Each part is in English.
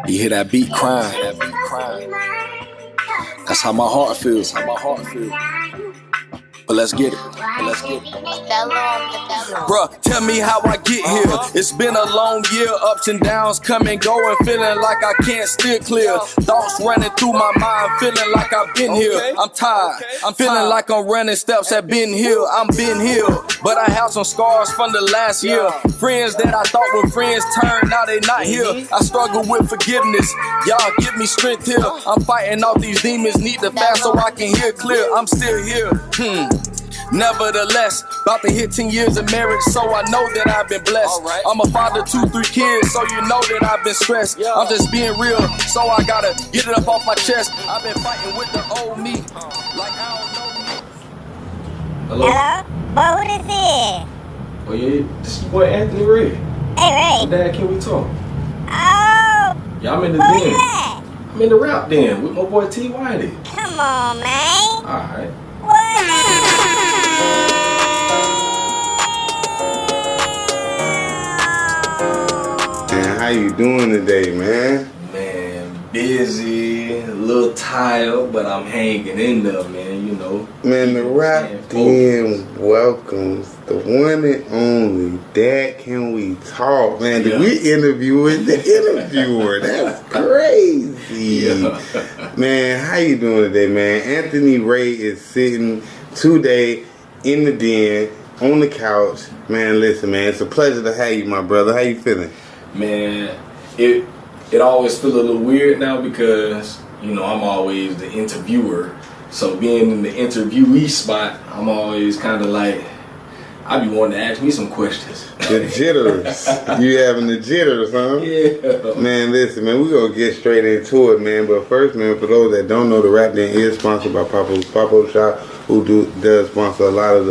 You hear that beat crying. That's how my heart feels. But let's get it. Bruh, tell me how I get here. It's been a long year, ups and downs, come and go, and feeling like I can't steer clear. Thoughts running through my mind, feeling like I've been here. I'm tired. I'm feeling like I'm running steps at Ben Hill. I'm Ben Hill, but I have some scars from the last year. Friends that I thought were friends turned, now they not here. I struggle with forgiveness. Y'all give me strength here. I'm fighting off these demons, need to fast so I can hear clear. I'm still here. Nevertheless, about to hit 10 years of marriage, so I know that I've been blessed. I'm a father to 3 kids, so you know that I've been stressed. I'm just being real, so I gotta get it up off my chest. I've been fighting with the old me, like I don't know me. Hello? Boy, who this is? Oh yeah, this is your boy Anthony Ray. Hey, Ray. Dad, can we talk? Oh! Yeah, I'm in the Where den. you at? I'm in the RapDen with my boy T. Whitey. Come on, man. Alright. What? Man, how you doing today, man? Man, busy, a little tired, but I'm hanging in there, man, you know. Man, the RapDen welcomes the one and only Dad Can We Talk, man. Yeah. We interviewing the interviewer. That's crazy. Yeah. Man, how you doing today, man? Anthony Ray is sitting today in the den on the couch. Man, listen, man, it's a pleasure to have you, my brother. How you feeling? Man, it always feels a little weird now because, you know, I'm always the interviewer. So being in the interviewee spot, I'm always kind of like, I be wanting to ask me some questions. The jitters. You having the jitters, huh? Yeah. Man, listen, man, we're going to get straight into it, man. But first, man, for those that don't know, the RapDen is sponsored by Papo Shop, who does sponsor a lot of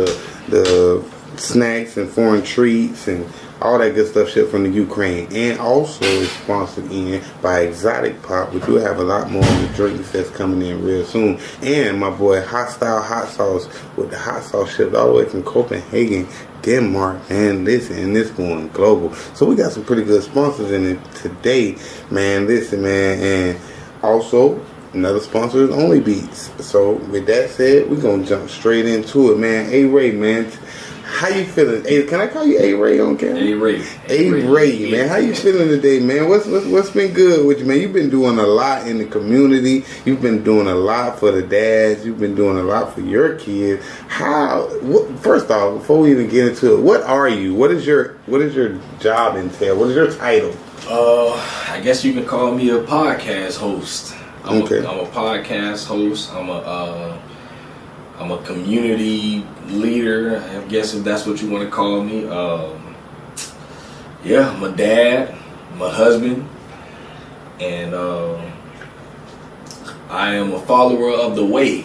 the snacks and foreign treats and all that good stuff shipped from the Ukraine. And also is sponsored in by Exotic Pop. We do have a lot more of the drinks that's coming in real soon. And my boy Hot Style Hot Sauce with the hot sauce shipped all the way from Copenhagen, Denmark. And listen, and this going global. So we got some pretty good sponsors in it today, man. Listen, man. And also another sponsor is Only Beats. So with that said, we're going to jump straight into it, man. Hey, Ray, man. How you feeling? Hey, can I call you A-Ray on camera? A-Ray. A-Ray, man. How you feeling today, man? What's been good with you, man? You've been doing a lot in the community. You've been doing a lot for the dads. You've been doing a lot for your kids. First off, before we even get into it, what are you? What is your job entail? What is your title? I guess you can call me a podcast host. I'm a podcast host. I'm a community leader, I guess, if that's what you want to call me. Yeah, I'm a dad, I'm a husband, and I am a follower of the way.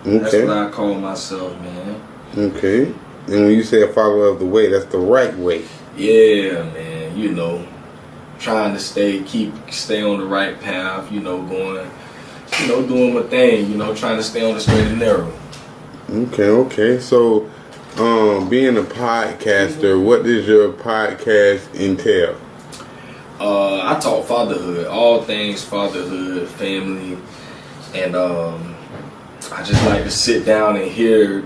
Okay. That's what I call myself, man. Okay. And when you say a follower of the way, that's the right way. Yeah, man. You know, trying to stay on the right path. You know, going, you know, doing my thing. You know, trying to stay on the straight and narrow. Okay. So, being a podcaster, what does your podcast entail? I talk fatherhood, all things fatherhood, family, and I just like to sit down and hear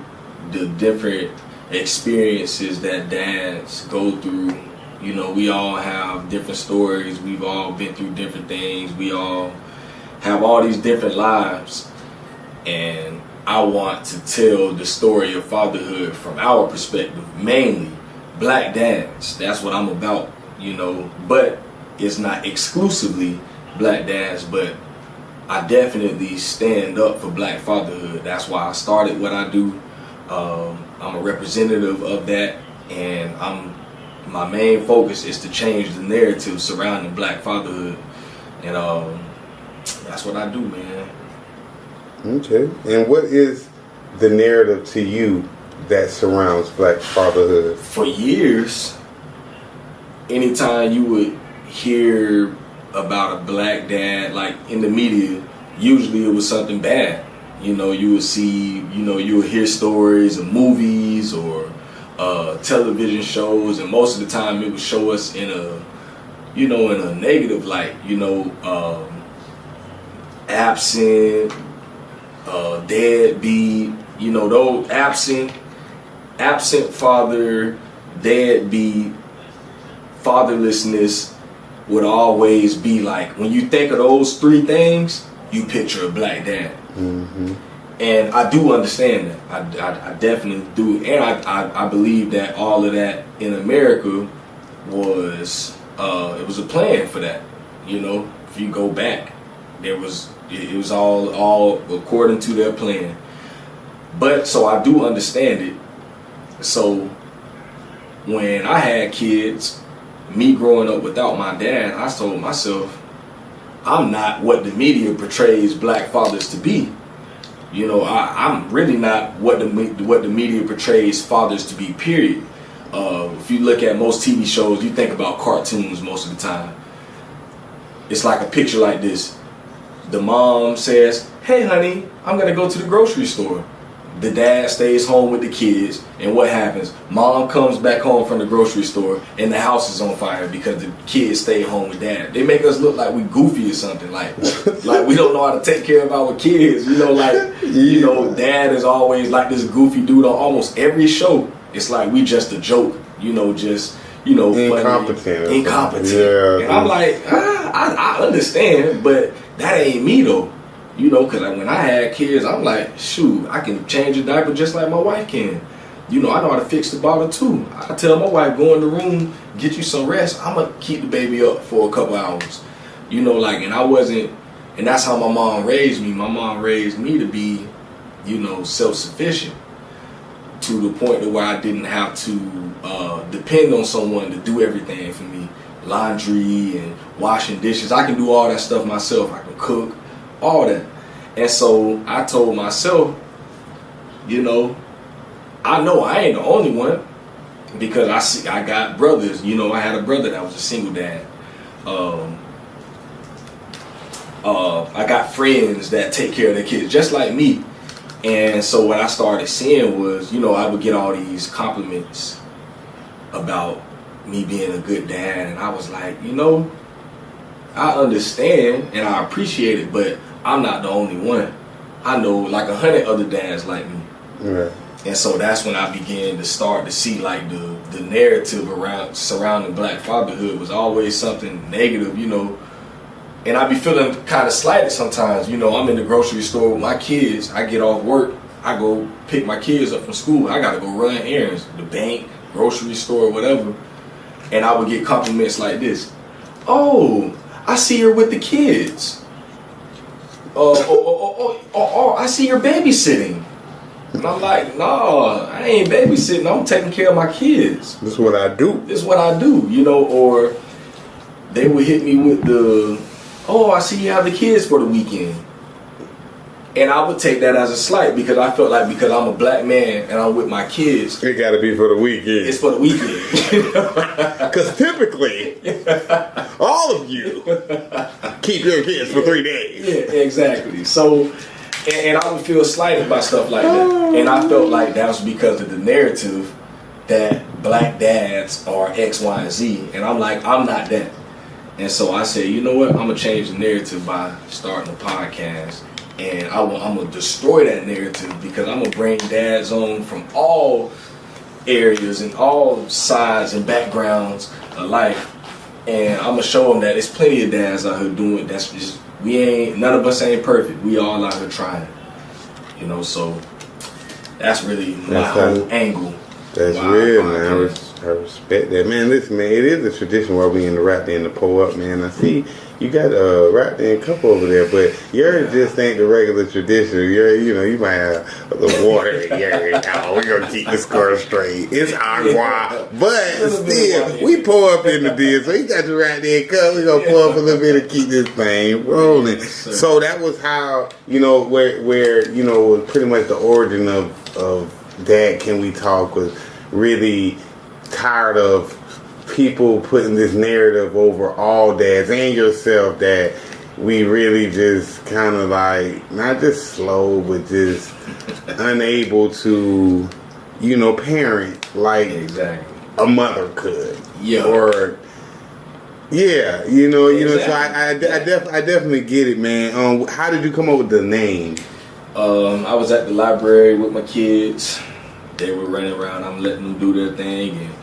the different experiences that dads go through. You know, we all have different stories. We've all been through different things. We all have all these different lives, and I want to tell the story of fatherhood from our perspective, mainly black dads. That's what I'm about, you know, but it's not exclusively black dads, but I definitely stand up for black fatherhood. That's why I started what I do. I'm a representative of that, and my main focus is to change the narrative surrounding black fatherhood, and that's what I do, man. Okay. And what is the narrative to you that surrounds black fatherhood? For years, anytime you would hear about a black dad, like in the media, usually it was something bad. You know, you would see, you know, you would hear stories of movies or television shows, and most of the time it would show us in you know, in a negative light, you know, absent, deadbeat, you know, those absent father, deadbeat, fatherlessness would always be like, when you think of those three things, you picture a black dad. Mm-hmm. And I do understand that. I definitely do. And I believe that all of that in America was, it was a plan for that. You know, if you go back, it was all according to their plan. But so I do understand it. So when I had kids, me growing up without my dad, I told myself, I'm not what the media portrays black fathers to be. You know, I'm really not what the media portrays fathers to be, period. If you look at most TV shows, you think about cartoons most of the time. It's like a picture like this. The mom says, hey honey, I'm gonna go to the grocery store. The dad stays home with the kids, and what happens? Mom comes back home from the grocery store and the house is on fire because the kids stay home with dad. They make us look like we goofy or something, like we don't know how to take care of our kids, you know, like, you know, dad is always like this goofy dude on almost every show. It's like we just a joke, you know, just, you know, incompetent. Yeah. And I'm like, I understand, but that ain't me though. You know, because when I had kids, I'm like, shoot, I can change a diaper just like my wife can. You know, I know how to fix the bottle too. I tell my wife, go in the room, get you some rest. I'm going to keep the baby up for a couple hours. You know, like, and I wasn't, and that's how my mom raised me. My mom raised me to be, you know, self-sufficient to the point where I didn't have to depend on someone to do everything for me. Laundry and washing dishes. I can do all that stuff myself. I can cook. All that. And so I told myself, you know I ain't the only one, because I got brothers. You know, I had a brother that was a single dad. I got friends that take care of their kids just like me. And so what I started seeing was, you know, I would get all these compliments about me being a good dad, and I was like, you know, I understand and I appreciate it, but I'm not the only one. I know like 100 other dads like me. Right. And so that's when I began to start to see like the narrative surrounding black fatherhood was always something negative, you know. And I be feeling kind of slighted sometimes. You know, I'm in the grocery store with my kids. I get off work. I go pick my kids up from school. I got to go run errands, the bank, grocery store, whatever. And I would get compliments like this. Oh, I see her with the kids. I see you're babysitting. And I'm like, no, I ain't babysitting. I'm taking care of my kids. This is what I do. This is what I do, you know. Or they would hit me with the, oh, I see you have the kids for the weekend. And I would take that as a slight, because I felt like because I'm a black man and I'm with my kids, it got to be for the weekend. It's for the weekend. Because typically, all of you keep your kids for 3 days. Yeah, exactly. So, and I would feel slighted by stuff like that. And I felt like that was because of the narrative that black dads are X, Y, and Z. And I'm like, I'm not that. And so I said, you know what? I'm going to change the narrative by starting a podcast. And I'm going to destroy that narrative, because I'm going to bring dads on from all areas and all sides and backgrounds of life. And I'm going to show them that there's plenty of dads out here doing it. That's just, none of us ain't perfect. We all out here trying. You know, so that's really my whole angle. That's real, man. I respect that. Man, listen, man, it is a tradition while we in the RapDen to pull up, man. I see you got a RapDen cup over there, but yours just ain't the regular tradition. You might have a little water in yours. Oh, we're going to keep the score straight. It's agua. But still, we pull up in the deal. So you got your RapDen cup. We're going to pull up a little bit and keep this thing rolling. So that was how, where was pretty much the origin of Dad Can We Talk, was really tired of people putting this narrative over all dads and yourself that we really just kind of like, not just slow, but just unable to, parent like exactly a mother could. Yeah. Or Yeah, you know. Exactly. So I definitely get it, man. How did you come up with the name? I was at the library with my kids. They were running around. I'm letting them do their thing, and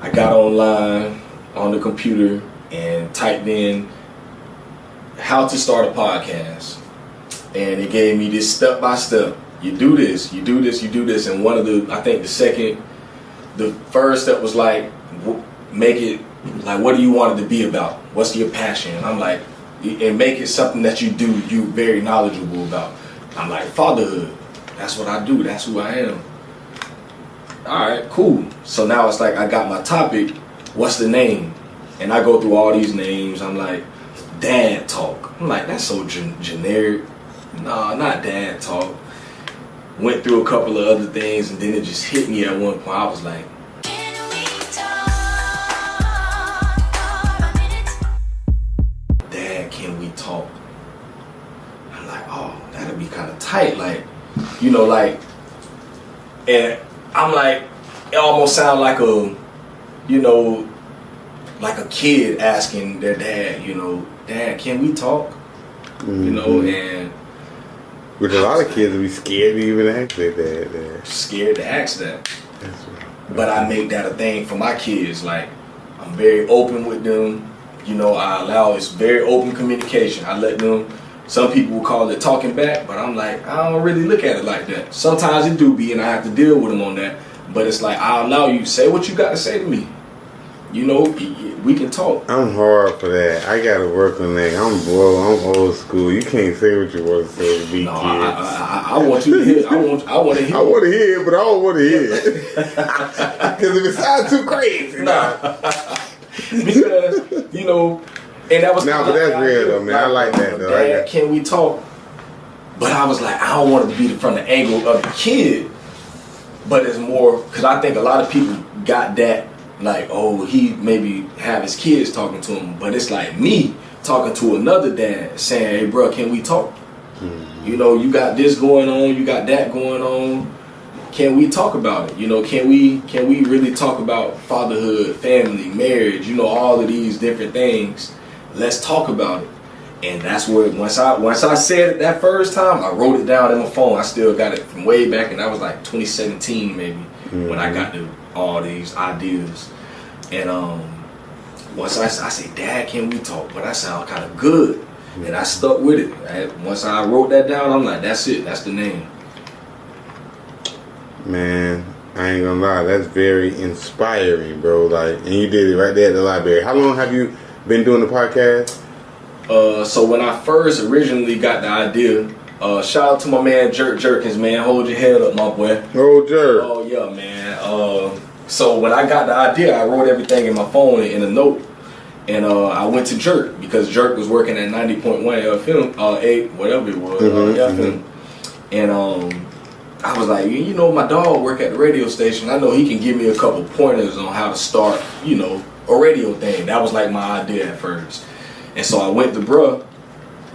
I got online on the computer and typed in how to start a podcast, and it gave me this step by step. You do this, you do this, you do this, and the first step was like, make it like, what do you want it to be about? What's your passion? And I'm like, and make it something that you very knowledgeable about. I'm like, fatherhood. That's what I do. That's who I am. All right, cool. So now it's like I got my topic. What's the name? And I go through all these names. I'm like, Dad Talk. I'm like, that's so generic. Nah, not Dad Talk. Went through a couple of other things, and then it just hit me at one point. I was like, Dad, can we talk? I'm like, oh, that'd be kind of tight. Like, you know, like, and I'm like, it almost sounds like like a kid asking their dad, Dad, can we talk? Mm-hmm. You know, and which a lot of kids would be scared to even ask their dad. Scared to ask that. That's right. But I make that a thing for my kids. Like, I'm very open with them. It's very open communication. I let them, some people will call it talking back, but I'm like, I don't really look at it like that. Sometimes it do be, and I have to deal with them on that. But it's like, I allow you, say what you got to say to me. We can talk. I'm hard for that. I gotta work on that. I'm old school. You can't say what you want to say to me, No, kids. I want you to hear. I want to hear. I want to hear it, but I don't want to hear it. Because if it sounds too crazy. Because, and that was... But that's real though, man. I like that though. Dad, can we talk? But I was like, I don't want it to be from the angle of the kid. But it's more, because I think a lot of people got that, like, oh, he maybe have his kids talking to him. But it's like me talking to another dad saying, hey, bro, can we talk? Mm-hmm. You got this going on, you got that going on. Can we talk about it? Can we really talk about fatherhood, family, marriage, all of these different things? Let's talk about it. And that's where, once I said it that first time, I wrote it down in my phone. I still got it from way back, and that was like 2017 maybe, when I got to all these ideas. And once I said, Dad, can we talk? But that sound kind of good. And I stuck with it. Once I wrote that down, I'm like, that's it. That's the name. Man, I ain't gonna lie. That's very inspiring, bro. Like, and you did it right there at the library. How long have you been doing the podcast? So when I first originally got the idea, shout out to my man Jerk Jerkins, man. Hold your head up, my boy. Oh, Jerk. Oh yeah, man. So when I got the idea, I wrote everything in my phone in a note, and I went to Jerk because Jerk was working at 90.1 FM, 8, whatever it was, FM, and I was like, my dog work at the radio station. I know he can give me a couple pointers on how to start, a radio thing. That was like my idea at first. And so I went to bruh,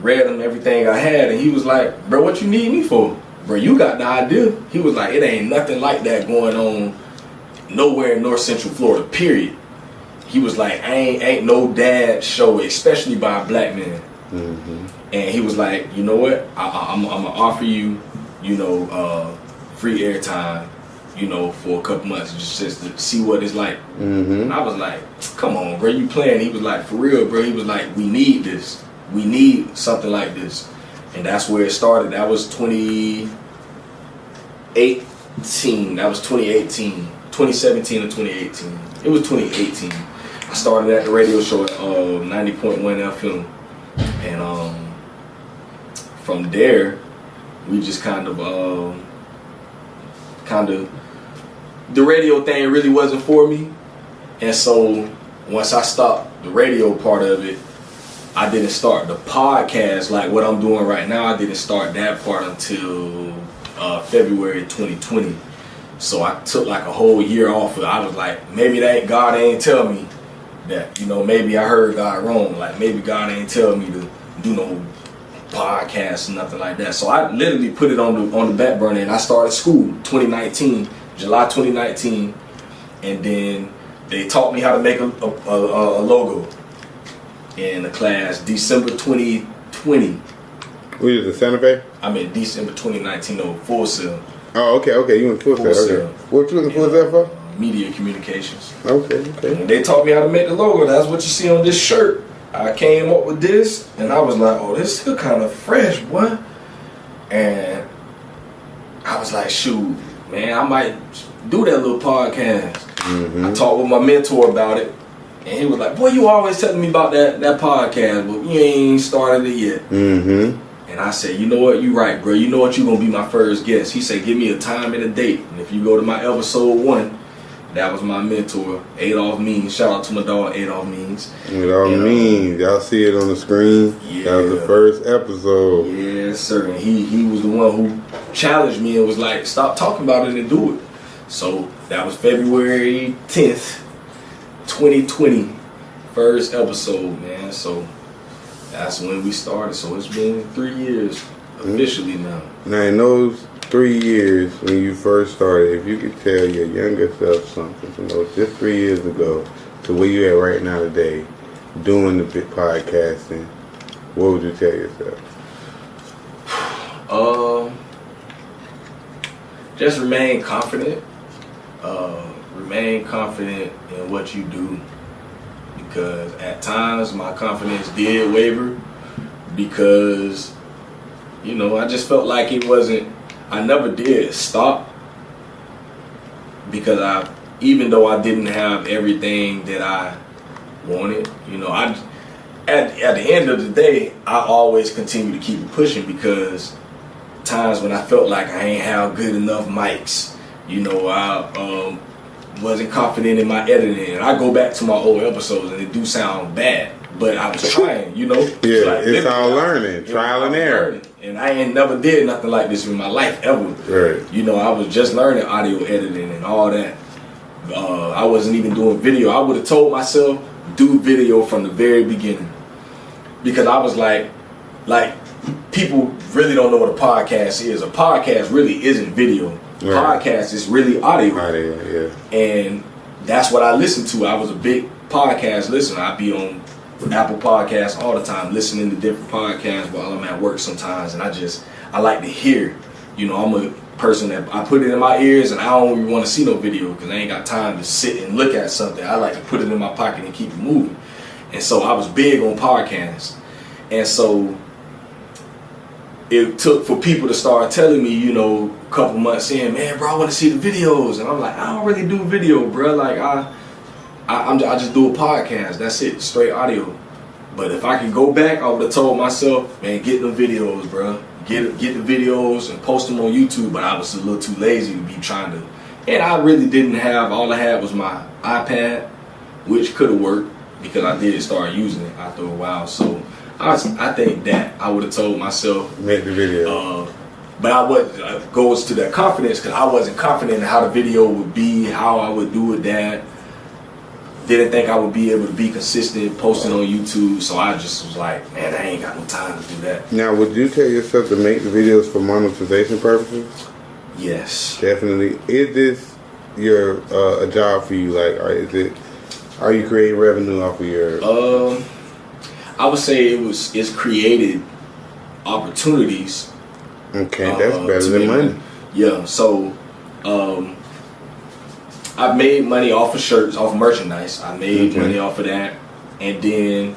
read him everything I had, and he was like, bro, what you need me for? Bro, you got the idea. He was like, it ain't nothing like that going on nowhere in North Central Florida, period. He was like, ain't no dad show, especially by a black man. Mm-hmm. And he was like, you know what? I'm going to offer you, free airtime, for a couple months just to see what it's like. Mm-hmm. And I was like, come on, bro, you playing? He was like, for real, bro. He was like, we need this. We need something like this. And that's where it started. That was 2018. That was 2018. 2017 or 2018. It was 2018. I started at the radio show at 90.1 FM. And from there, we just kind of the radio thing really wasn't for me, and so once I stopped the radio part of it, I didn't start the podcast like what I'm doing right now. I didn't start that part until February 2020. So I took like a whole year off. I was like, maybe God ain't tell me that, maybe I heard God wrong. Like maybe God ain't tell me to do no podcast or nothing like that. So I literally put it on the back burner, and I started school July 2019, and then they taught me how to make a logo in the class December 2020. We was in Santa Fe? I'm in December 2019 on Full Sail. Oh, okay. You in Full Sail. Okay. What you in Full Sail for? Media communications. Okay. And they taught me how to make the logo. That's what you see on this shirt. I came up with this, and I was like, oh, this is kind of fresh, boy. And I was like, shoot, man, I might do that little podcast. I talked with my mentor about it, and he was like, boy, you always telling me about that podcast, but you ain't started it yet. And I said, you know what, you right, bro. You know what, you gonna be my first guest. He said, give me a time and a date. And if you go to my episode 1, that was my mentor, Adolph Means. Shout out to my dog, Adolph Means. Adolph Means. Y'all see it on the screen. Yeah. That was the first episode. Yes, sir. And he was the one who challenged me and was like, stop talking about it and do it. So that was February 10th, 2020. First episode, man. So that's when we started. So it's been 3 years officially now. Now in those 3 years when you first started, if you could tell your younger self something, just 3 years ago to where you at right now today, doing the big podcasting, what would you tell yourself? Just remain confident. Remain confident in what you do, because at times my confidence did waver because, you know, I just felt like it wasn't. I never did stop because even though I didn't have everything that I wanted, you know, at the end of the day, I always continue to keep pushing, because times when I felt like I ain't have good enough mics, you know, I wasn't confident in my editing, and I go back to my old episodes and it do sound bad, but I was trying, you know. Yeah, like, it's all learning, trial and error. And I ain't never did nothing like this in my life ever. Right. You know, I was just learning audio editing and all that. I wasn't even doing video. I would have told myself, do video from the very beginning, because I was like people really don't know what a podcast is. A podcast really isn't video. Right. Podcast is really audio. Yeah. And that's what I listened to. I was a big podcast listener. I'd be on Apple Podcasts all the time, listening to different podcasts while I'm at work sometimes. And I like to hear. You know, I'm a person that I put it in my ears, and I don't even want to see no video because I ain't got time to sit and look at something. I like to put it in my pocket and keep it moving. And so I was big on podcasts. And so it took for people to start telling me, you know, a couple months in, man, bro, I want to see the videos. And I'm like, I don't really do video, bro. Like, I just do a podcast. That's it, straight audio. But if I could go back, I would have told myself, man, get the videos, bro. Get the videos and post them on YouTube. But I was a little too lazy to be trying to. And I really didn't have, all I had was my iPad, which could have worked because I did start using it after a while. So I think that I would have told myself, make the video. But goes to that confidence, because I wasn't confident in how the video would be, how I would do it. That didn't think I would be able to be consistent posting on YouTube. So I just was like, man, I ain't got no time to do that. Now, would you tell yourself to make the videos for monetization purposes? Yes, definitely. Is this a job for you? Like, are you creating revenue off of your? I would say it's created opportunities. Okay, that's better than money. Yeah, so I've made money off of shirts, off of merchandise. I made money off of that. And then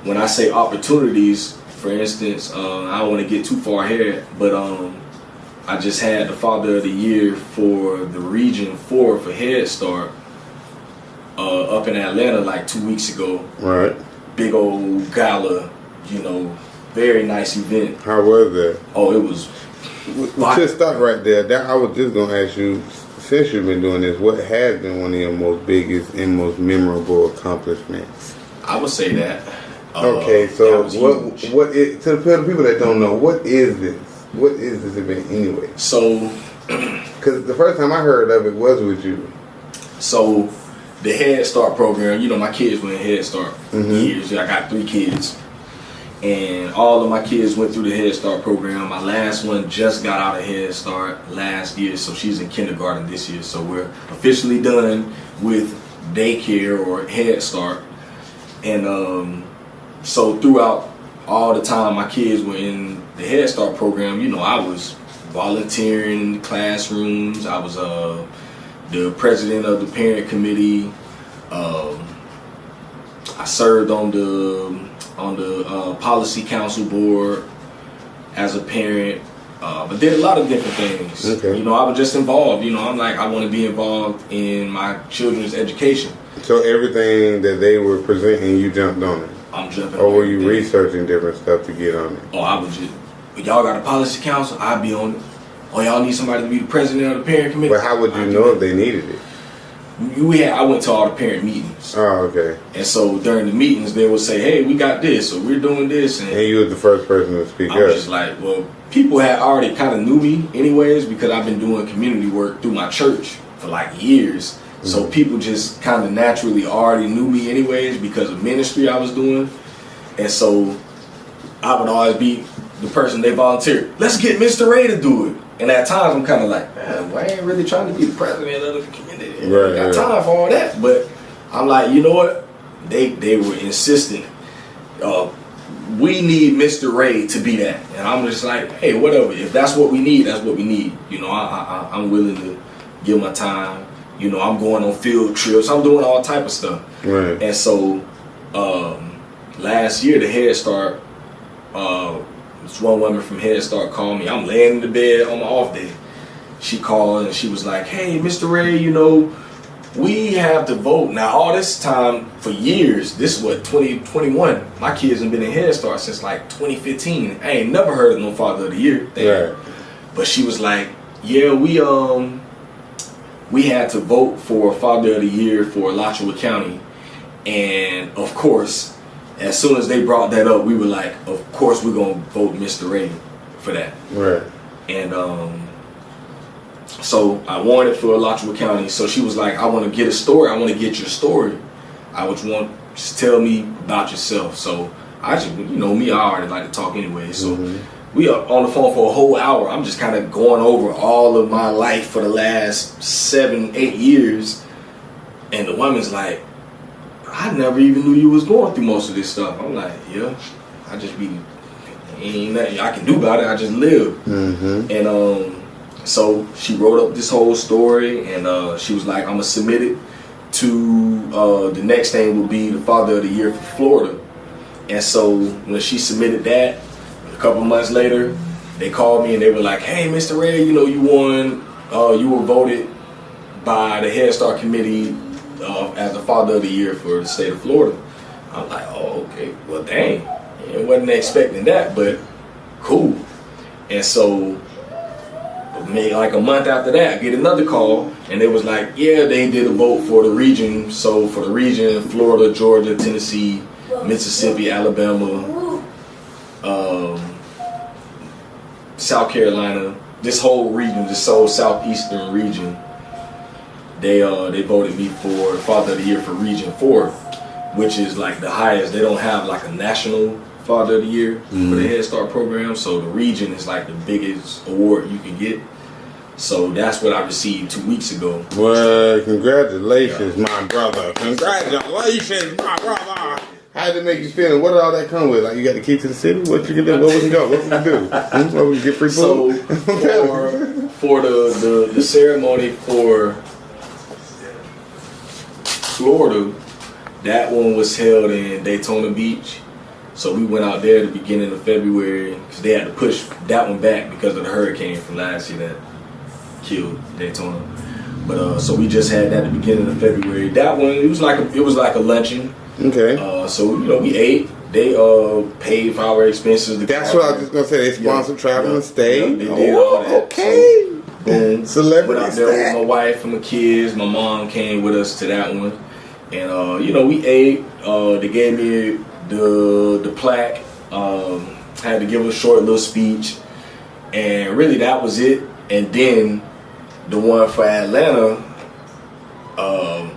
when I say opportunities, for instance, I don't want to get too far ahead, but I just had the Father of the Year for the Region 4 for Head Start up in Atlanta like 2 weeks ago. Right. Big old gala, you know, very nice event. How was that? Oh, it was. Just stop right there. I was just gonna ask you, since you've been doing this, what has been one of your most biggest and most memorable accomplishments? I would say that. Okay, so what to the people that don't know, what is this? What is this event anyway? So, because the first time I heard of it was with you. So, the Head Start program, you know, my kids went Head Start years. I got 3 kids. And all of my kids went through the Head Start program. My last one just got out of Head Start last year, so she's in kindergarten this year. So we're officially done with daycare or Head Start. And so throughout all the time my kids were in the Head Start program, you know, I was volunteering in the classrooms. I was the president of the parent committee. I served on the policy council board as a parent, but did a lot of different things. Okay. You know, I was just involved. You know, I'm like, I want to be involved in my children's education. So everything that they were presenting, you jumped on it? I'm jumping. Or on were you everything. researching different stuff to get on it? Oh, I was just, y'all got a policy council, I'd be on it. Or y'all need somebody to be the president of the parent committee. But how would you know if they needed it? I went to all the parent meetings. Oh, okay. And so during the meetings, they would say, hey, we got this, or we're doing this. And you was the first person to speak I was up. just like, well, people had already kind of knew me anyways, because I've been doing community work through my church for like years. Mm-hmm. So people just kind of naturally already knew me anyways because of ministry I was doing. And so I would always be the person they volunteered. Let's get Mr. Ray to do it. And at times I'm kind of like, man, why ain't really trying to be the president of the community? Right, I got time for all that. But I'm like, you know what? They were insistent. We need Mr. Ray to be that. And I'm just like, hey, whatever. If that's what we need, that's what we need. You know, I'm willing to give my time. You know, I'm going on field trips. I'm doing all type of stuff. Right. And so last year, the Head Start, this one woman from Head Start called me. I'm laying in the bed on my off day. She called and she was like, hey, Mr. Ray, you know, we have to vote. Now, all this time, for years, this is what, 2021, my kids have been in Head Start since like 2015. I ain't never heard of no Father of the Year thing. Right. But she was like, yeah, we had to vote for Father of the Year for Alachua County. And of course, as soon as they brought that up, we were like, of course we're going to vote Mr. Ray for that. Right. And so I won it for Alachua County. So she was like, I want to get a story. I want to get your story. I would want, just tell me about yourself. So I just, you know me, I already like to talk anyway. So we are on the phone for a whole hour. I'm just kind of going over all of my life for the last 7-8 years. And the woman's like, I never even knew you was going through most of this stuff. I'm like, yeah, I just be, ain't nothing I can do about it. I just live. Mm-hmm. And so she wrote up this whole story, and she was like, I'm gonna submit it to the next thing will be the Father of the Year for Florida. And so when she submitted that, a couple months later, they called me and they were like, hey, Mr. Ray, you know, you won, you were voted by the Head Start committee as the Father of the Year for the state of Florida. I'm like, oh, okay, well, dang. I wasn't expecting that, but cool. And so maybe like a month after that, I get another call, and it was like, yeah, they did a vote for the region. So for the region, Florida, Georgia, Tennessee, Mississippi, Alabama, South Carolina, this whole region, this whole southeastern region, they voted me for Father of the Year for Region 4, which is like the highest. They don't have like a national Father of the Year for the Head Start program, so the region is like the biggest award you can get. So that's what I received 2 weeks ago. Well, congratulations, my brother. Congratulations, my brother. How did it make you feel? And what did all that come with? Like, you got the key to the city? What you can do? What we can go? What we can do? What we can get free So food? for the ceremony for Florida, that one was held in Daytona Beach. So we went out there at the beginning of February because they had to push that one back because of the hurricane from last year that killed Daytona. But so we just had that at the beginning of February. That one, it was like a luncheon. Okay. So you know, we ate. They paid for our expenses. That's what I was just gonna say. They sponsored travel and stay. Yeah, they did all that. Okay. So, boom. Celebrity Went out there with my wife and my kids. My mom came with us to that one, and you know, we ate. They gave me the plaque. Had to give a short little speech, and really that was it. And then the one for Atlanta,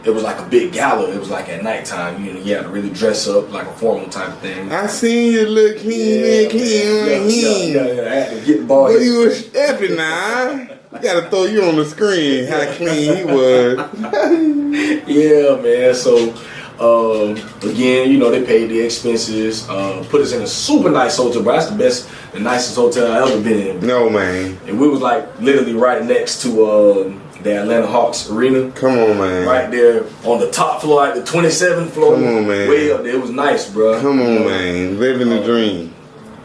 it was like a big gala. It was like at nighttime. You know, you had to really dress up like a formal type of thing. I seen you look clean. Yeah, I had to get the ball. But you was stepping now. We gotta throw you on the screen. How clean he was. Yeah, man. So, again, you know, they paid the expenses, put us in a super nice hotel, bro. That's the nicest hotel I ever been in. No, man. And we was like literally right next to the Atlanta Hawks arena. Come on, man. Right there on the top floor, like the 27th floor. Come on, man. Way up there. It was nice, bro. Come on, man. Living the dream.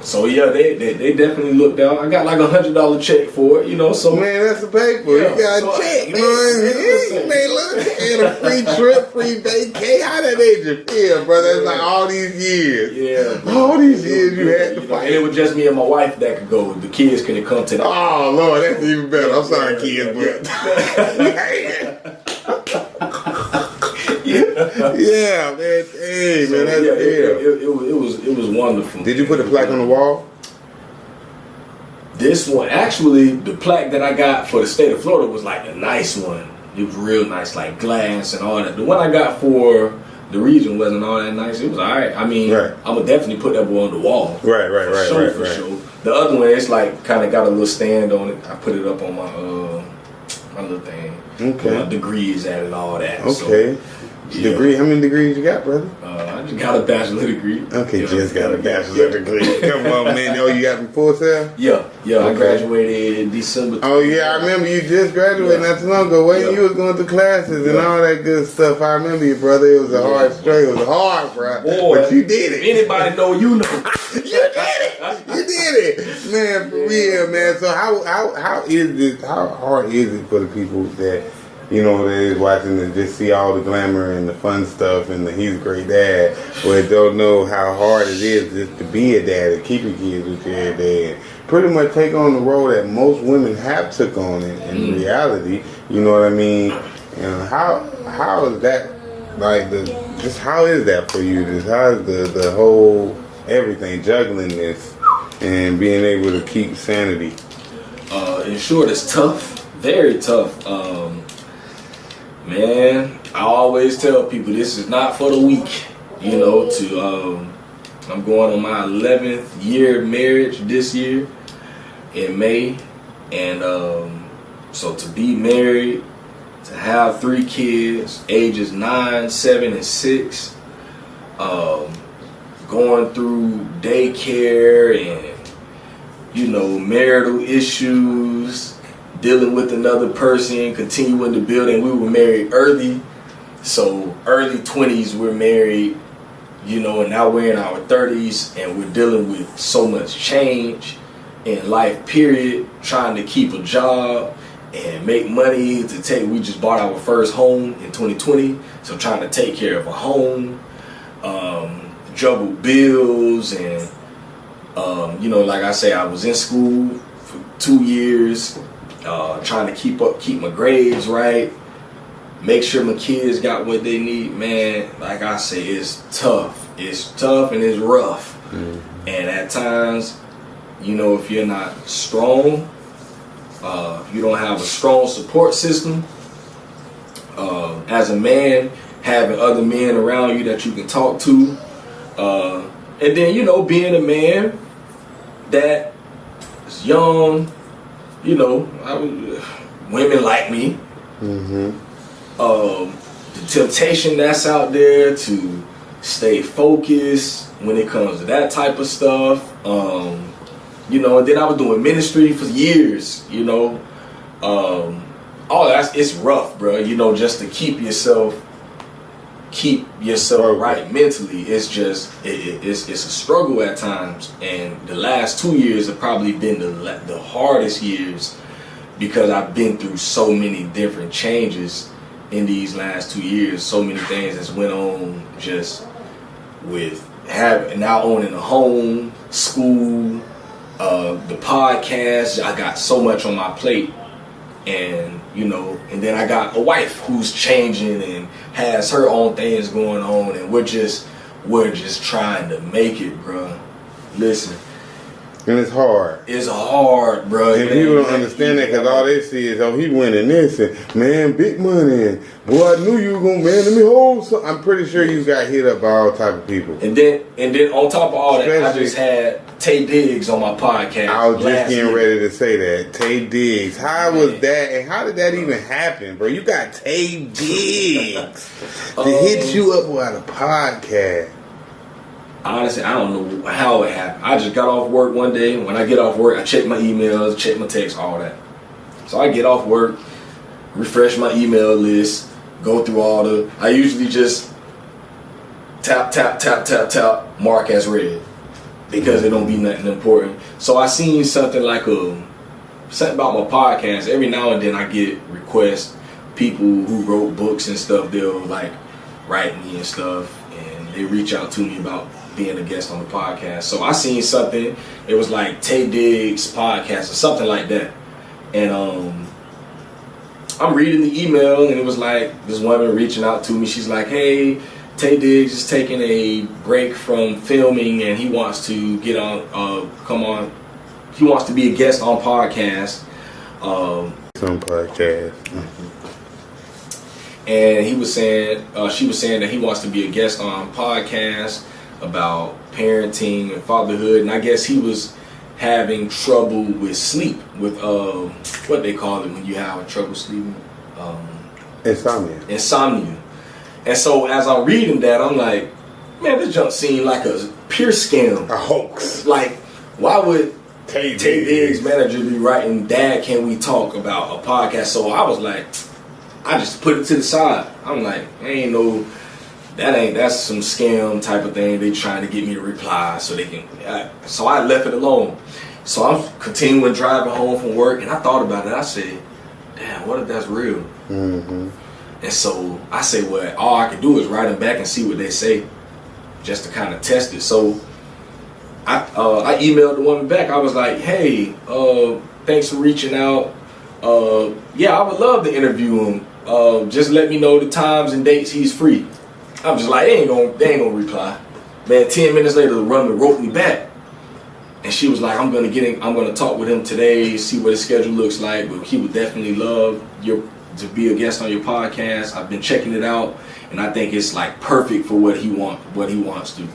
So yeah, they definitely looked out. I got like $100 check for it, you know. So man, that's a paper. Yeah, You got so a check. You know man, what I mean? Man, look, and a free trip, free vacay. How that made you feel, brother? It's like all these years. Yeah, bro. All these years you had to know, fight. and it was just me and my wife that could go. The kids couldn't come to that. Oh Lord, that's even better. I'm sorry, kids, but yeah, man. Hey, man, that's it was wonderful. Did you put a plaque on the wall? This one, actually, the plaque that I got for the state of Florida was like a nice one. It was real nice, like glass and all that. The one I got for the region wasn't all that nice. It was all right. I mean, right. I'm gonna definitely put that one on the wall. Right. For sure. The other one, it's like kind of got a little stand on it. I put it up on my my little thing. Okay. My degrees at it and all that. Okay. So, yeah. Degree? How many degrees you got, brother? I just got a bachelor degree. Okay, Yeah, just got a bachelor degree. Come on, man. Oh, you got from Full Sail? Yeah. Okay. I graduated in December. Oh, yeah, I remember you just graduated not too long ago. When you was going through classes and all that good stuff, I remember you, brother. It was a hard struggle. It was hard, bro. Boy, but you did it. If anybody know, you know. You did it. You did it. Man, for real, man. So how is this, how hard is it for the people that, you know, that is watching and just see all the glamour and the fun stuff and he's a great dad, but don't know how hard it is just to be a dad and keep your kids with you every day and pretty much take on the role that most women have took on in reality, you know what I mean? You know, how is that, like, just how is that for you? Just how is the whole everything, juggling this and being able to keep sanity? In short, it's tough, very tough. Man, I always tell people this is not for the weak. You know, I'm going on my 11th year of marriage this year in May, and so to be married, to have 3 kids, ages 9, 7, and 6, going through daycare and, you know, marital issues, dealing with another person, continuing to build, and we were married early, so early 20s we're married, you know, and now we're in our 30s and we're dealing with so much change in life, period, trying to keep a job and make money we just bought our first home in 2020, so trying to take care of a home, juggle bills, and you know, like I say, I was in school for 2 years, trying to keep my grades right, make sure my kids got what they need. Man, like I say, it's tough and it's rough. And at times, you know, if you're not strong, if you don't have a strong support system, as a man, having other men around you that you can talk to, and then, you know, being a man that is young, you know, women like me. The temptation that's out there to stay focused when it comes to that type of stuff. You know, and then I was doing ministry for years, you know. It's rough, bro. You know, just to keep yourself right mentally. It's just it's a struggle at times, and the last 2 years have probably been the hardest years because I've been through so many different changes in these last 2 years. So many things that's went on, just with now owning a home, school, the podcast. I got so much on my plate. And, you know, and then I got a wife who's changing and has her own things going on, and we're just trying to make it, bro. Listen, And it's hard. It's hard, bro. And people don't understand that because all they see is, oh, he winning this and man, big money. And boy, I knew you were gonna let me hold some. I'm pretty sure you got hit up by all type of people. And then on top of all that, I just had Tay Diggs on my podcast. I was just getting ready to say that. Tay Diggs. How was that? And how did that even happen, bro? You got Tay Diggs to hit you up on a podcast. Honestly, I don't know how it happened. I just got off work one day. When I get off work, I check my emails, check my texts, all that. So I get off work, refresh my email list, go through all the... I usually just tap, mark as read. Because it don't be nothing important. So I seen something like something about my podcast. Every now and then I get requests. People who wrote books and stuff, they'll like write me and stuff. And they reach out to me about being a guest on the podcast. So I seen something, it was like Tay Diggs podcast or something like that. And I'm reading the email and it was like this woman reaching out to me. She's like, hey, Tay Diggs is taking a break from filming and he wants to get on, he wants to be a guest on podcast. Some podcast. And he was saying, she was saying that he wants to be a guest on podcast about parenting and fatherhood, and I guess he was having trouble with sleep, with what they call it when you have trouble sleeping, insomnia. And so as I'm reading that, I'm like, man, this junk seemed like a pure scam, a hoax. Like, why would Tay Diggs' manager be writing, Dad, can we talk about a podcast? So I was like, I just put it to the side. I'm like, that's some scam type of thing. They trying to get me to reply so they can. So I left it alone. So I'm continuing driving home from work, and I thought about it. I said, damn, what if that's real? Mm-hmm. And so I say, well, all I can do is write them back and see what they say, just to kind of test it. So I emailed the woman back. I was like, hey, thanks for reaching out. Yeah, I would love to interview him. Just let me know the times and dates he's free. I'm just like, they ain't gonna reply. Man, 10 minutes later, the woman wrote me back. And she was like, I'm gonna talk with him today, see what his schedule looks like, but he would definitely love to be a guest on your podcast. I've been checking it out, and I think it's like perfect for what he wants to,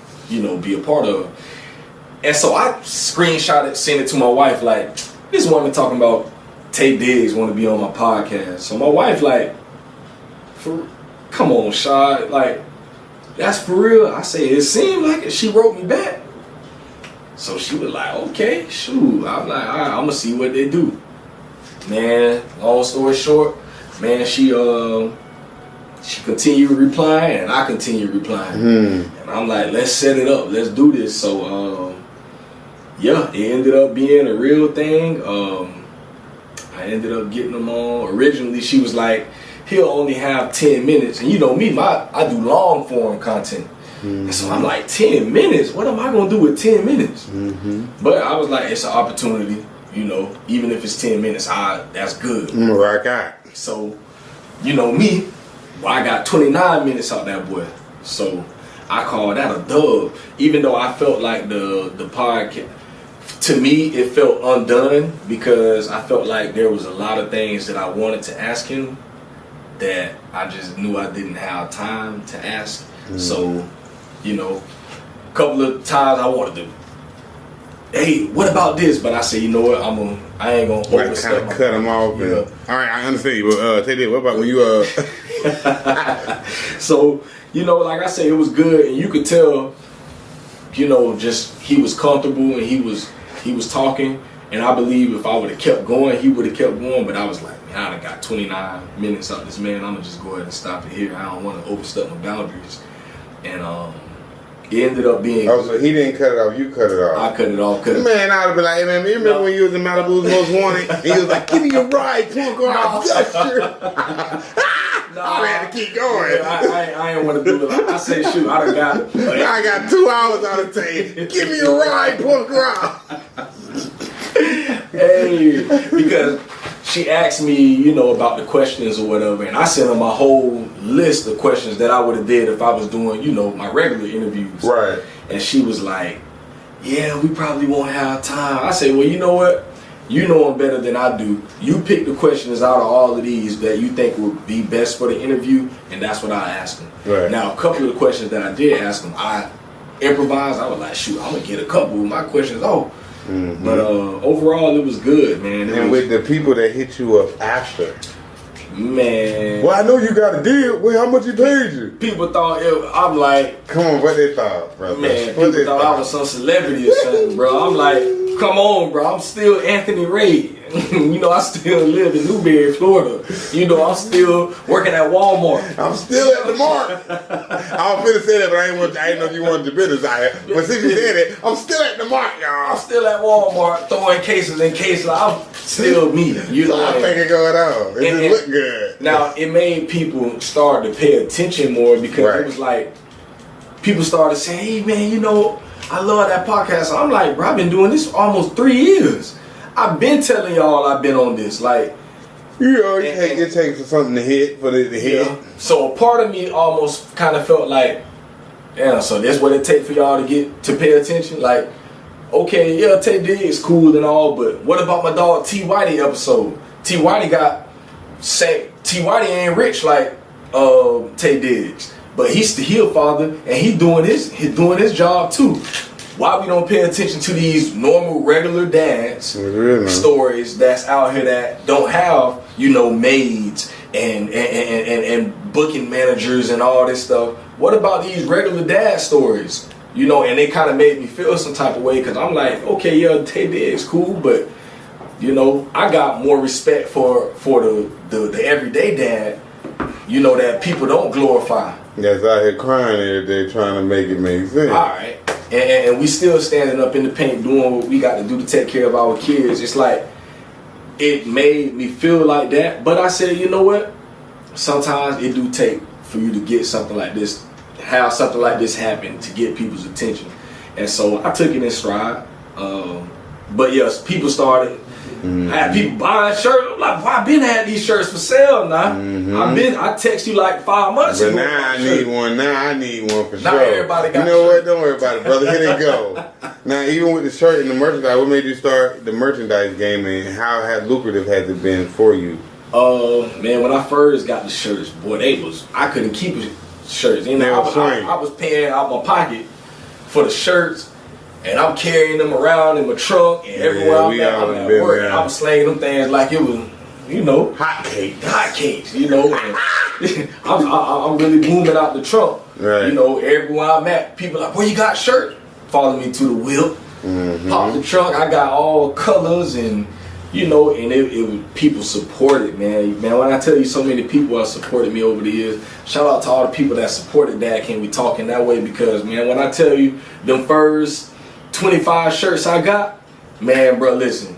be a part of. And so I screenshot it, sent it to my wife, like, this woman talking about Tay Diggs want to be on my podcast. So my wife like, come on, Shad, like, that's for real? I say, it seemed like it. She wrote me back. So she was like, okay, shoot. I'm like, all right, I'm gonna see what they do. Man, long story short, man, she continued replying and I continued replying. And I'm like, let's set it up, let's do this. So yeah, it ended up being a real thing. I ended up getting them on. Originally she was like, he'll only have 10 minutes. And you know me, I do long form content. And so I'm like, 10 minutes? What am I going to do with 10 minutes? But I was like, it's an opportunity, even if it's 10 minutes, that's good. Rock out. So, me, I got 29 minutes out that boy. So I call that a dub. Even though I felt like the podcast, to me, it felt undone because I felt like there was a lot of things that I wanted to ask him that I just knew I didn't have time to ask. So, a couple of times I wanted to, hey, what about this? But I said, you know what, I ain't gonna overstep my cut him off. Yeah. All right, I understand you. But Tay Diggs, what about when you So, like I said, it was good, and you could tell, just he was comfortable and he was talking, and I believe if I would have kept going, he would have kept going. But I was like, man, I done got 29 minutes out of this man. I'm gonna just go ahead and stop it here. I don't want to overstep my boundaries. And it ended up being. Oh, so he didn't cut it off. You cut it off. I cut it off. Man, I'd have been like, hey, man, you remember when you was in Malibu's Most Wanted? And he was like, give me a ride, punk rock. I had to keep going. I ain't want to do it. I say, shoot, I got 2 hours out of Tay. Give me a ride, punk rock. Hey, because she asked me, about the questions or whatever, and I sent her my whole list of questions that I would have did if I was doing, my regular interviews. Right. And she was like, yeah, we probably won't have time. I say, well, you know what? You know them better than I do. You pick the questions out of all of these that you think would be best for the interview, and that's what I ask them. Right. Now, a couple of the questions that I did ask them, I improvised. I was like, shoot, I'm gonna get a couple of my questions off. Mm-hmm. But overall, it was good, man. And with the people that hit you up after, man. well, I know you got a deal. Well, how much he paid you? People thought I'm like, Come on, what they thought, brother? man. What People they thought I was some celebrity or something, bro. I'm like, come on, bro. I'm still Anthony Ray. You know, I still live in Newberry, Florida. You know, I'm still working at Walmart. I'm still at the mark. I was finna say that, but I didn't know if you wanted your business out here. But since you said it, I'm still at the mark, y'all. I'm still at Walmart throwing cases in cases. I'm still me. You know, I think it going on. It just look good. Now, it made people start to pay attention more because it was like, people started saying, hey, man, you know, I love that podcast. So I'm like, bro, I've been doing this for almost 3 years. I've been telling y'all I've been on this. Like, you know, it takes something to hit for it to hit. Yeah. So a part of me almost kind of felt like, yeah, so that's what it takes for y'all to pay attention. Like, okay, yeah, Tay Diggs cool and all, but what about my dog T Whitey episode? T Whitey T Whitey ain't rich like Tay Diggs, but he's still father and he doing his job too. Why we don't pay attention to these normal, regular dads stories that's out here that don't have, you know, maids and booking managers and all this stuff? What about these regular dad stories? You know, and they kind of made me feel some type of way because I'm like, okay, yeah, Tay Diggs cool, but you know, I got more respect for the everyday dad, you know, that people don't glorify. That's out here crying every day trying to make it make sense. All right. And we still standing up in the paint doing what we got to do to take care of our kids. It's like, it made me feel like that. But I said, you know what? Sometimes it do take for you to get something like this, have something like this happen to get people's attention. And so I took it in stride. But yes, people started. I had people buying shirts. I'm like, well, I've been had these shirts for sale now. I text you like 5 months ago. But now I need one. Now I need one for now sure. Everybody got you know what? Don't worry about it, brother. Here they go. Now, even with the shirt and the merchandise, what made you start the merchandise game, and how lucrative has it been for you? Man, when I first got the shirts, boy, I couldn't keep the shirts. You know, I was paying out my pocket for the shirts. And I'm carrying them around in my trunk and everywhere I'm at work. And I'm slanging them things like it was, you know, hot cakes, you know. And I'm really booming out the trunk. Right. You know, everywhere I'm at, people like, where you got shirt? Follow me to the wheel. Pop the trunk. I got all colors and, you know, and it was people supported, man. Man, when I tell you so many people have supported me over the years, shout out to all the people that supported Dad Can We Talk in that way because, man, when I tell you them first 25 shirts I got, man, bro, listen,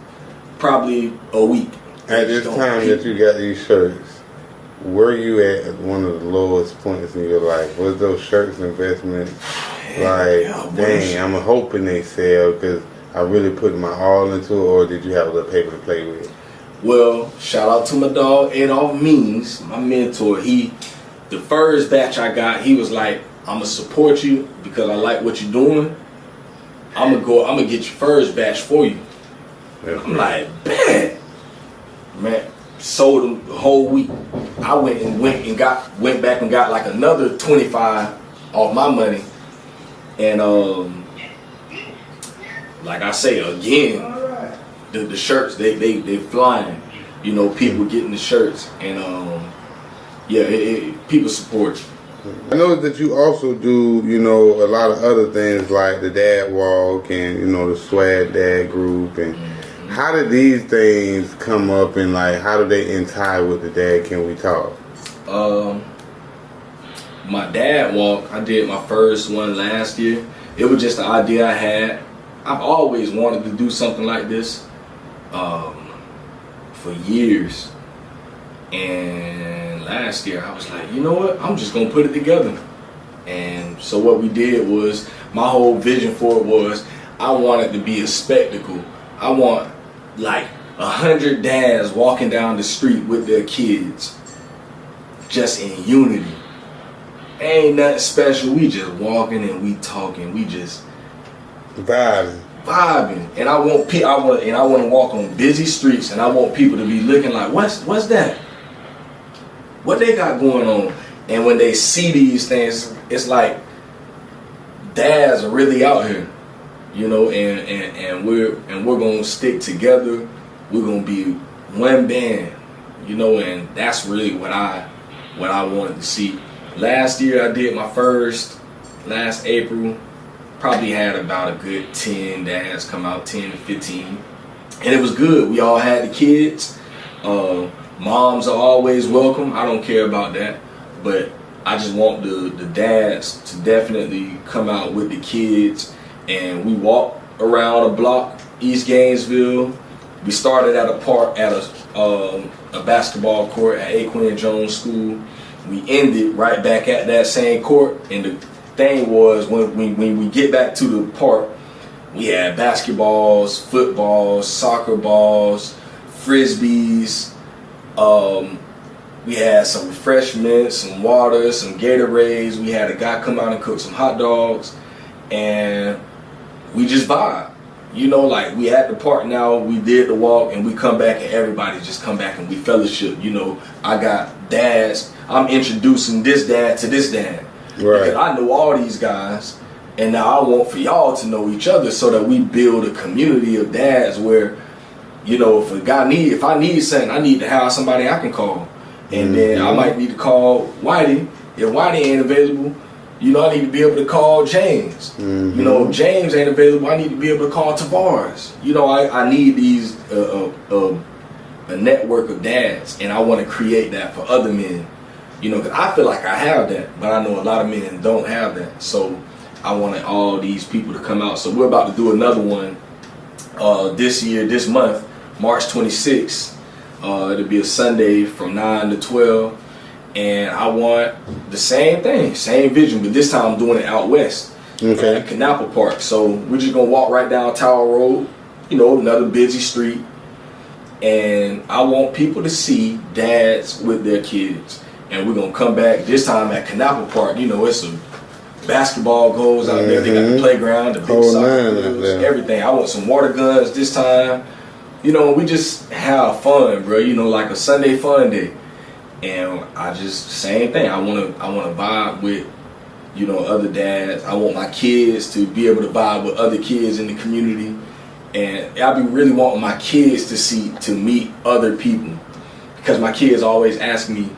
probably a week. At this time that you got these shirts, were you at one of the lowest points in your life? Was those shirts investments? Like, dang, I'm hoping they sell because I really put my all into it, or did you have a little paper to play with? Well, shout out to my dog, Adolph Means, my mentor. The first batch I got, he was like, I'm going to support you because I like what you're doing. I'm gonna get your first batch for you. I'm like, bet. Man, sold them the whole week. I went back and got like another 25 off my money. And like I say again, the shirts they flying. You know, people getting the shirts and people support you. I know that you also do, you know, a lot of other things like the Dad Walk and, you know, the Swag Dad Group. And how did these things come up and, like, how do they tie with the Dad Can We Talk? My Dad Walk, I did my first one last year. It was just the idea I had. I've always wanted to do something like this for years. And last year I was like, you know what, I'm just gonna put it together. And so what we did was, my whole vision for it was, I want it to be a spectacle. I want like 100 dads walking down the street with their kids, just in unity. Ain't nothing special, we just walking and we talking, we just vibing, and I want to walk on busy streets, and I want people to be looking like, what's that? What they got going on? And when they see these things, it's like dads are really out here, you know, and we're gonna stick together. We're gonna be one band, you know, and that's really what I wanted to see. Last year I did my first, last April, probably had about a good 10 dads come out, 10 to 15, and it was good. We all had the kids. Moms are always welcome. I don't care about that, but I just want the dads to definitely come out with the kids, and we walk around a block, East Gainesville. We started at a park at a basketball court at A. Quinn Jones School. We ended right back at that same court, and the thing was when we get back to the park, we had basketballs, footballs, soccer balls, frisbees. We had some refreshments, some water, some Gatorades. We had a guy come out and cook some hot dogs, and we just vibe. You know, like we at the park now, we did the walk, and we come back, and everybody just come back and we fellowship. You know, I got dads. I'm introducing this dad to this dad. Right. Because I know all these guys, and now I want for y'all to know each other so that we build a community of dads where, you know, if I need something, I need to have somebody I can call. And then I might need to call Whitey. If Whitey ain't available, you know, I need to be able to call James. You know, if James ain't available, I need to be able to call Tavares. You know, I need these a network of dads, and I want to create that for other men. You know, because I feel like I have that, but I know a lot of men don't have that. So I wanted all these people to come out. So we're about to do another one this month, March 26th. It'll be a Sunday from 9 to 12. And I want the same thing, same vision, but this time I'm doing it out west. Okay. At Canapple Park. So we're just going to walk right down Tower Road, you know, another busy street. And I want people to see dads with their kids. And we're going to come back this time at Canapple Park. You know, it's a basketball goals out there. They got the playground, the big soccer fields, everything. I want some water guns this time. You know, we just have fun, bro. You know, like a Sunday fun day. And I just, same thing. I want to vibe with, you know, other dads. I want my kids to be able to vibe with other kids in the community. And I be really wanting my kids to meet other people. Because my kids always ask me,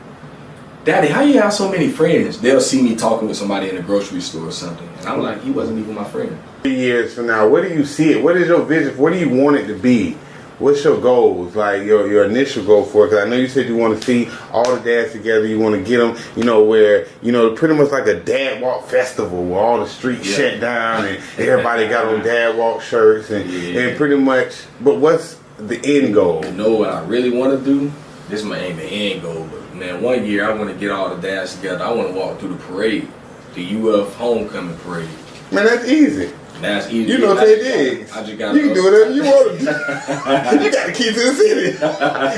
Daddy, how you have so many friends? They'll see me talking with somebody in a grocery store or something. And I'm like, he wasn't even my friend. 3 years from now, where do you see it? What is your vision? What do you want it to be? What's your goals, like your initial goal for it? Because I know you said you want to see all the dads together. You want to get them, you know, where, you know, pretty much like a dad walk festival where all the streets shut down and everybody got on dad walk shirts and pretty much. But what's the end goal? You know what I really want to do? This ain't the end goal, but man, one year I want to get all the dads together. I want to walk through the parade, the UF homecoming parade. Man, that's easy. That's easy. You know what they did. I just got. You can do whatever you want to do. You got the key to the city.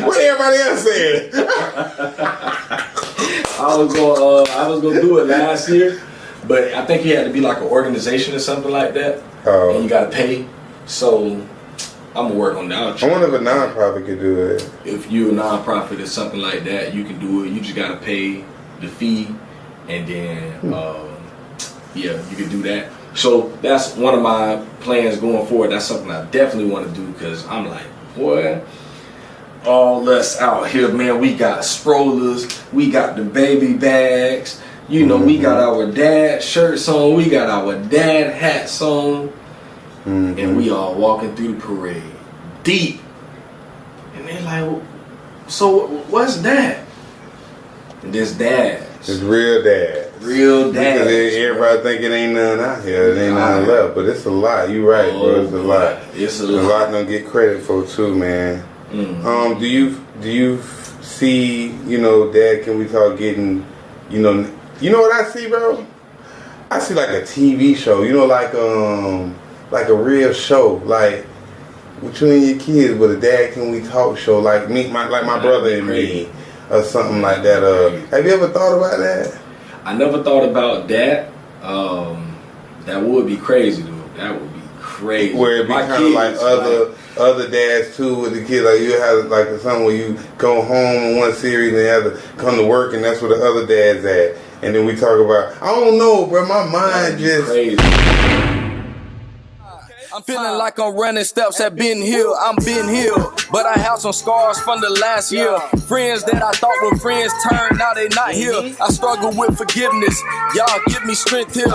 What everybody else said. I was gonna do it last year, but I think you had to be like an organization or something like that, and you got to pay. So I'm gonna work on that. I wonder if a nonprofit could do it. If you're a nonprofit or something like that, you can do it. You just got to pay the fee, and then you can do that. So that's one of my plans going forward. That's something I definitely want to do because I'm like, boy, all us out here, man, we got strollers, we got the baby bags, you know, we got our dad shirts on, we got our dad hats on, and we all walking through the parade, deep. And they're like, so what's that? And this dad. It's real dad. Real dad. Because everybody think it ain't none out here. It ain't none left. But it's a lot. You right, bro. It's a lot. It's a lot don't get credit for too, man. Do you see, you know, Dad, can we talk getting, you know what I see, bro? I see like a TV show, you know, like a real show, like with you and your kids, but a Dad, can we talk show, like my brother and me. Or something like that. Have you ever thought about that? I never thought about that. That would be crazy, though. That would be crazy. Where it be My kind of like kids, other dads too with the kids. Like you have like something where you go home in one series and they have to come to work, and that's where the other dad's at. And then we talk about, I don't know, bro. My mind just crazy. I'm feeling like I'm running steps at Ben Hill. I'm Ben Hill, but I have some scars from the last year. Friends that I thought were friends turned, now they not here. I struggle with forgiveness. Y'all give me strength here.